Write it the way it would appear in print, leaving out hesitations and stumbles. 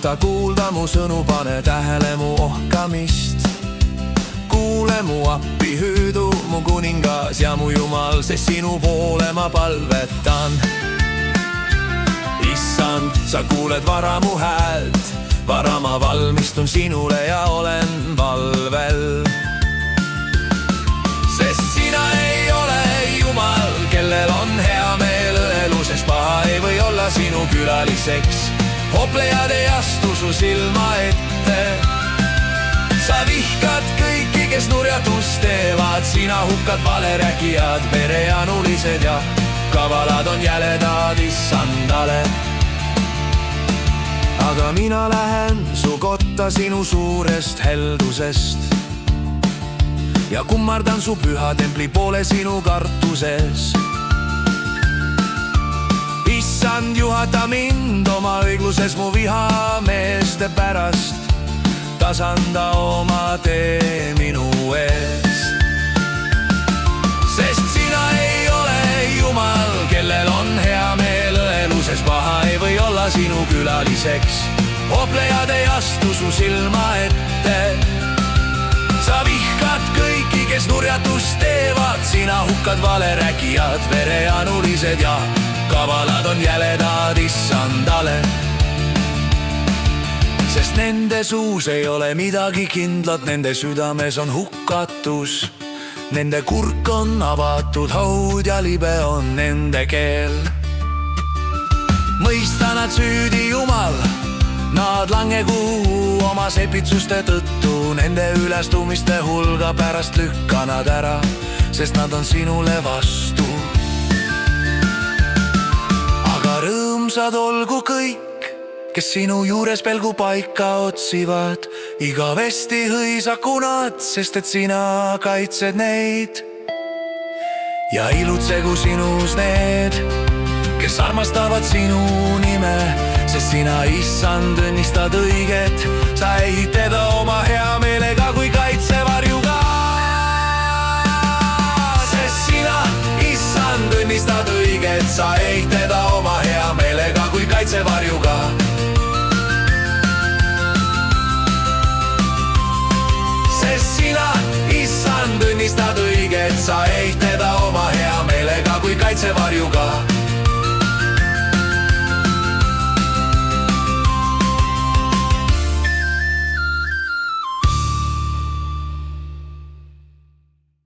tahta kuulda mu sõnu, pane tähele mu ohkamist. Kuule mu appi, hüüdu mu kuningas ja mu Jumal, sest sinu poole ma palvetan. Issand, sa kuuled vara mu häält, vara ma valmistun sinule ja olen valvel. Sest sina ei ole Jumal, kellel on hea meel õelu, sest paha ei või olla sinu külaliseks. Hoplejad ei astu su silma ette. Sa vihkad kõiki, kes nurjatust teevad, sina hukkad valerääkijad, verejanulised ja kavalad on jäledad Issandale. Aga mina lähen su kotta sinu suurest heldusest ja kummardan su püha templi poole sinu kartuses. Issand, juhata mind oma õigluses mu vihameeste pärast, tasanda oma tee minu ees. Sest sina ei ole Jumal, kellel on hea meel õelu, sest paha ei või olla sinu külaliseks. Hoplejad ei astu su silma ette. Sa vihkad kõiki, kes nurjatust teevad, sina hukkad valerääkijad, verejanulised ja kavalad on jäledad Issandale. Sest nende suus ei ole midagi kindlat, nende südames on hukatus. Nende kurk on avatud haud ja libe on nende keel. Mõista nad süüdi, Jumal, nad langegu oma sepitsuste tõttu. Nende ülestumiste hulga pärast lükka nad ära, sest nad on sinule vastu. Aga rõõmsad olgu kõik, kes sinu juures pelgu paika otsivad. Igavesti hõisaku nad, sest et sina kaitsed neid. Ja ilutsegu sinus need, kes armastavad sinu nime, sest sina, Issand, õnnistad õiget. Sa ehid teda oma hea meelega kui kaitsevarjuga. Sest sina, Issand, õnnistad õiget. Sa ehid teda oma hea meelega kui kaitsevarjuga. Sina, Issand, õnnistad õiget, sa ehid teda oma hea meelega kui kaitsevarjuga.